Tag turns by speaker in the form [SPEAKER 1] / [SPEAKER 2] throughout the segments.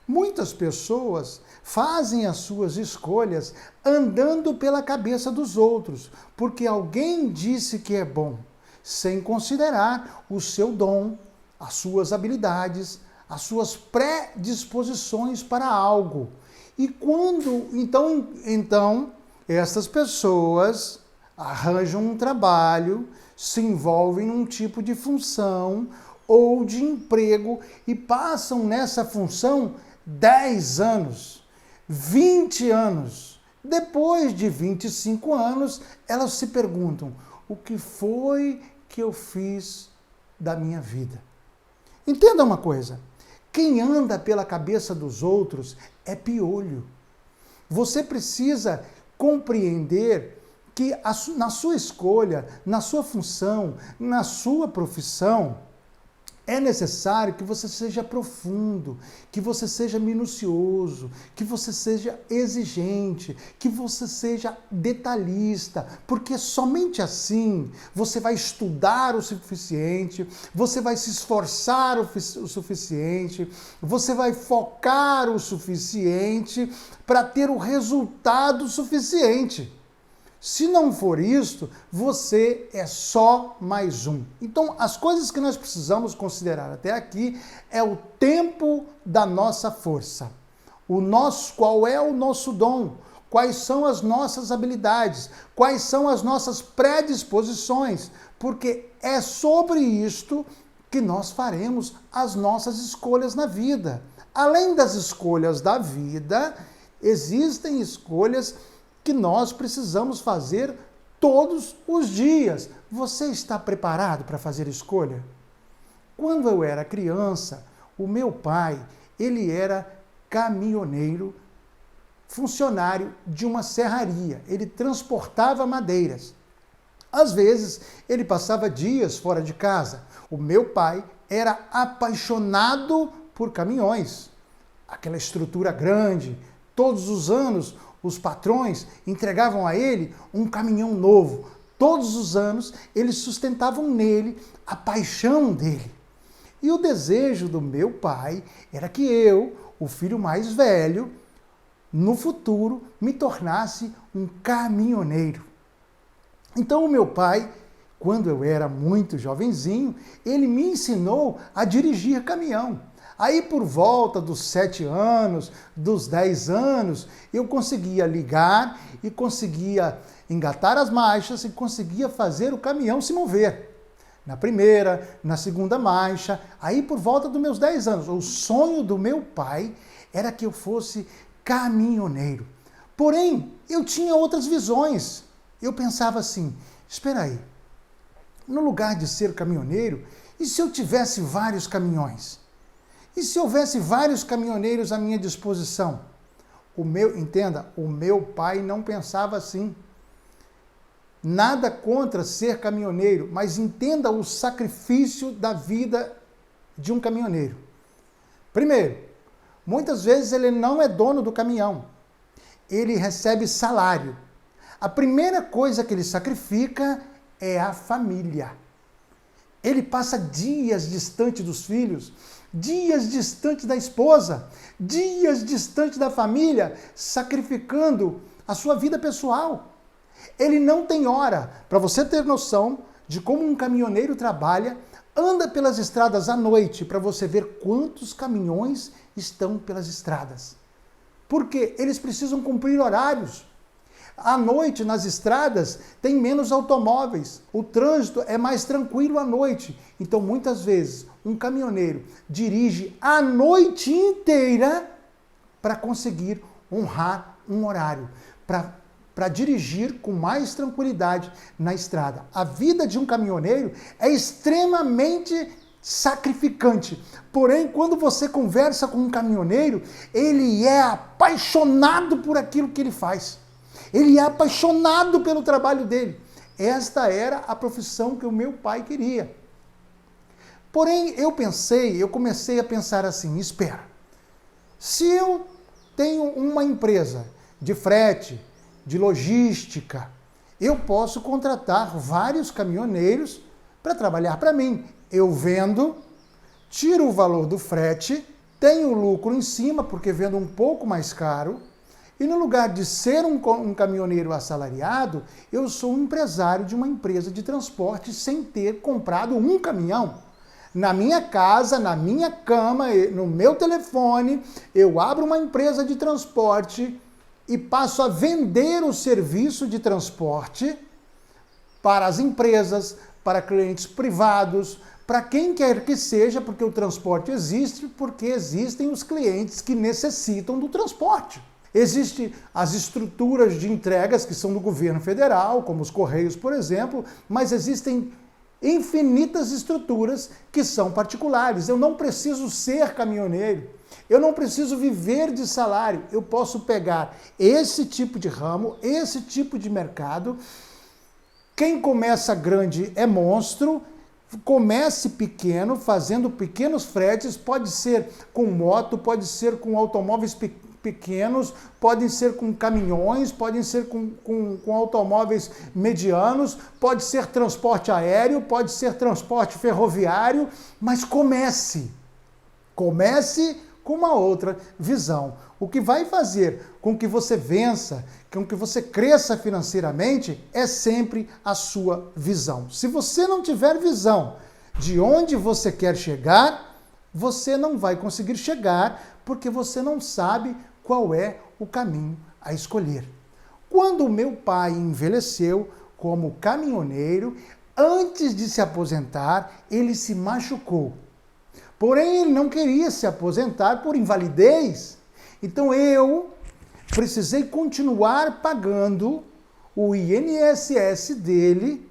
[SPEAKER 1] Muitas pessoas fazem as suas escolhas andando pela cabeça dos outros, porque alguém disse que é bom, sem considerar o seu dom, as suas habilidades, as suas predisposições para algo. E quando então essas pessoas arranjam um trabalho, se envolvem num tipo de função ou de emprego e passam nessa função 10 anos, 20 anos. Depois de 25 anos, elas se perguntam: o que foi que eu fiz da minha vida? Entenda uma coisa, quem anda pela cabeça dos outros é piolho. Você precisa compreender que na sua escolha, na sua função, na sua profissão, é necessário que você seja profundo, que você seja minucioso, que você seja exigente, que você seja detalhista, porque somente assim você vai estudar o suficiente, você vai se esforçar o suficiente, você vai focar o suficiente para ter o resultado suficiente. Se não for isto, você é só mais um. Então, as coisas que nós precisamos considerar até aqui é o tempo da nossa força. Qual é o nosso dom? Quais são as nossas habilidades? Quais são as nossas predisposições? Porque é sobre isto que nós faremos as nossas escolhas na vida. Além das escolhas da vida, existem escolhas que nós precisamos fazer todos os dias. Você está preparado para fazer escolha? Quando eu era criança, o meu pai, ele era caminhoneiro, funcionário de uma serraria. Ele transportava madeiras. Às vezes, ele passava dias fora de casa. O meu pai era apaixonado por caminhões. Aquela estrutura grande. Todos os anos, os patrões entregavam a ele um caminhão novo. Todos os anos, eles sustentavam nele a paixão dele. E o desejo do meu pai era que eu, o filho mais velho, no futuro, me tornasse um caminhoneiro. Então, o meu pai, quando eu era muito jovenzinho, ele me ensinou a dirigir caminhão. Aí, por volta dos 7 anos, dos 10 anos, eu conseguia ligar e conseguia engatar as marchas e conseguia fazer o caminhão se mover. Na primeira, na segunda marcha, aí por volta dos meus 10 anos. O sonho do meu pai era que eu fosse caminhoneiro. Porém, eu tinha outras visões. Eu pensava assim, espera aí, no lugar de ser caminhoneiro, e se eu tivesse vários caminhões? E se houvesse vários caminhoneiros à minha disposição? Entenda, o meu pai não pensava assim. Nada contra ser caminhoneiro, mas entenda o sacrifício da vida de um caminhoneiro. Primeiro, muitas vezes ele não é dono do caminhão. Ele recebe salário. A primeira coisa que ele sacrifica é a família. Ele passa dias distante dos filhos, dias distante da esposa, dias distante da família, sacrificando a sua vida pessoal. Ele não tem hora. Para você ter noção de como um caminhoneiro trabalha, anda pelas estradas à noite para você ver quantos caminhões estão pelas estradas. Porque eles precisam cumprir horários. À noite, nas estradas, tem menos automóveis. O trânsito é mais tranquilo à noite. Então, muitas vezes, um caminhoneiro dirige a noite inteira para conseguir honrar um horário, para dirigir com mais tranquilidade na estrada. A vida de um caminhoneiro é extremamente sacrificante. Porém, quando você conversa com um caminhoneiro, ele é apaixonado por aquilo que ele faz. Ele é apaixonado pelo trabalho dele. Esta era a profissão que o meu pai queria. Porém, eu comecei a pensar assim, espera, se eu tenho uma empresa de frete, de logística, eu posso contratar vários caminhoneiros para trabalhar para mim. Eu vendo, tiro o valor do frete tenho lucro em cima, porque vendo um pouco mais caro, e no lugar de ser um caminhoneiro assalariado, eu sou um empresário de uma empresa de transporte sem ter comprado um caminhão. Na minha casa, na minha cama, no meu telefone, eu abro uma empresa de transporte e passo a vender o serviço de transporte para as empresas, para clientes privados, para quem quer que seja, porque o transporte existe, porque existem os clientes que necessitam do transporte. Existem as estruturas de entregas que são do governo federal, como os Correios, por exemplo, mas existem infinitas estruturas que são particulares. Eu não preciso ser caminhoneiro, eu não preciso viver de salário, eu posso pegar esse tipo de ramo, esse tipo de mercado. Quem começa grande é monstro. Comece pequeno, fazendo pequenos fretes, pode ser com moto, pode ser com automóveis pequenos, podem ser com caminhões, podem ser com automóveis medianos, pode ser transporte aéreo, pode ser transporte ferroviário, mas comece com uma outra visão. O que vai fazer com que você vença, com que você cresça financeiramente, é sempre a sua visão. Se você não tiver visão de onde você quer chegar, você não vai conseguir chegar, porque você não sabe qual é o caminho a escolher. Quando o meu pai envelheceu como caminhoneiro, antes de se aposentar, ele se machucou. Porém, ele não queria se aposentar por invalidez. Então eu precisei continuar pagando o INSS dele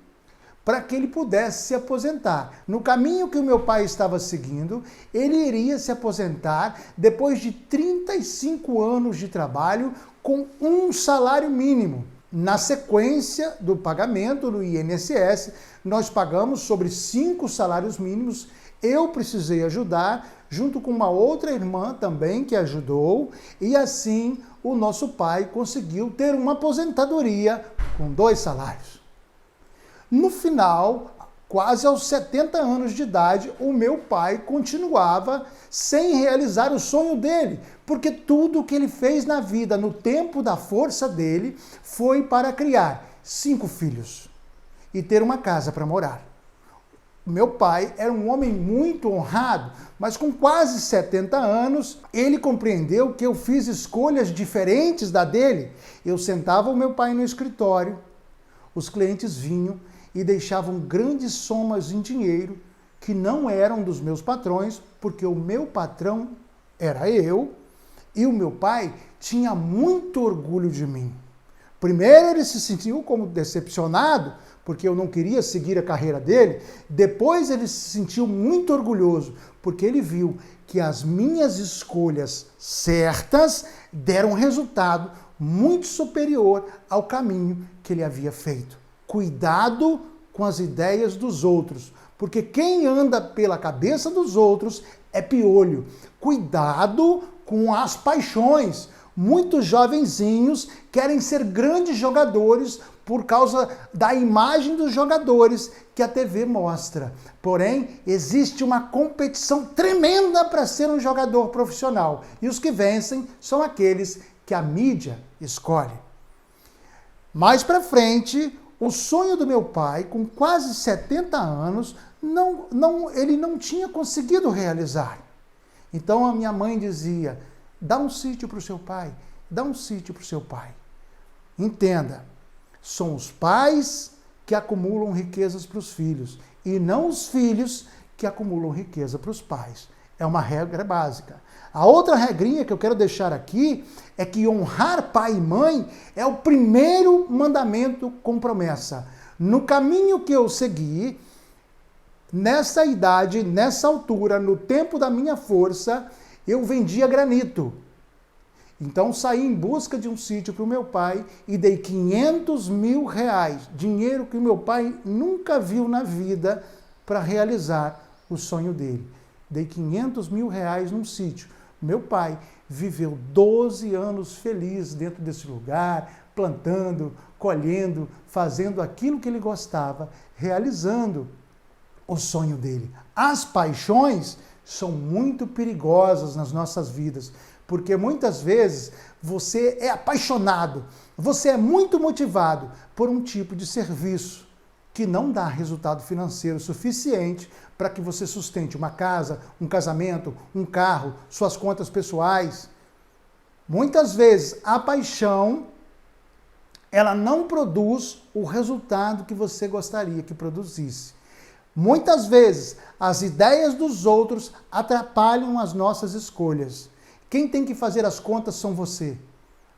[SPEAKER 1] para que ele pudesse se aposentar. No caminho que o meu pai estava seguindo, ele iria se aposentar depois de 35 anos de trabalho com um salário mínimo. Na sequência do pagamento do INSS, nós pagamos sobre 5 salários mínimos. Eu precisei ajudar, junto com uma outra irmã também que ajudou, e assim o nosso pai conseguiu ter uma aposentadoria com 2 salários. No final, quase aos 70 anos de idade, o meu pai continuava sem realizar o sonho dele, porque tudo que ele fez na vida, no tempo da força dele, foi para criar 5 filhos e ter uma casa para morar. Meu pai era um homem muito honrado, mas com quase 70 anos, ele compreendeu que eu fiz escolhas diferentes da dele. Eu sentava o meu pai no escritório, os clientes vinham e deixavam grandes somas em dinheiro que não eram dos meus patrões, porque o meu patrão era eu, e o meu pai tinha muito orgulho de mim. Primeiro ele se sentiu como decepcionado, porque eu não queria seguir a carreira dele. Depois ele se sentiu muito orgulhoso, porque ele viu que as minhas escolhas certas deram um resultado muito superior ao caminho que ele havia feito. Cuidado com as ideias dos outros, porque quem anda pela cabeça dos outros é piolho. Cuidado com as paixões. Muitos jovenzinhos querem ser grandes jogadores por causa da imagem dos jogadores que a TV mostra. Porém, existe uma competição tremenda para ser um jogador profissional. E os que vencem são aqueles que a mídia escolhe. Mais para frente, o sonho do meu pai, com quase 70 anos, ele não tinha conseguido realizar. Então a minha mãe dizia: dá um sítio para o seu pai, dá um sítio para o seu pai. Entenda, são os pais que acumulam riquezas para os filhos e não os filhos que acumulam riqueza para os pais. É uma regra básica. A outra regrinha que eu quero deixar aqui é que honrar pai e mãe é o primeiro mandamento com promessa. No caminho que eu segui, nessa idade, nessa altura, no tempo da minha força, eu vendia granito. Então saí em busca de um sítio para o meu pai e dei 500 mil reais, dinheiro que o meu pai nunca viu na vida, para realizar o sonho dele. Dei 500 mil reais num sítio. Meu pai viveu 12 anos feliz dentro desse lugar, plantando, colhendo, fazendo aquilo que ele gostava, realizando o sonho dele. As paixões são muito perigosas nas nossas vidas, porque muitas vezes você é apaixonado, você é muito motivado por um tipo de serviço que não dá resultado financeiro suficiente para que você sustente uma casa, um casamento, um carro, suas contas pessoais. Muitas vezes a paixão, ela não produz o resultado que você gostaria que produzisse. Muitas vezes as ideias dos outros atrapalham as nossas escolhas. Quem tem que fazer as contas são você.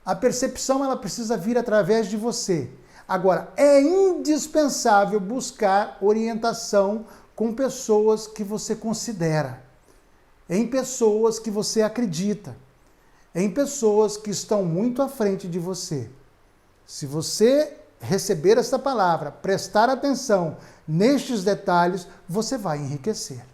[SPEAKER 1] A percepção, ela precisa vir através de você. Agora, é indispensável buscar orientação com pessoas que você considera, em pessoas que você acredita, em pessoas que estão muito à frente de você. Se você receber esta palavra, prestar atenção nestes detalhes, você vai enriquecer.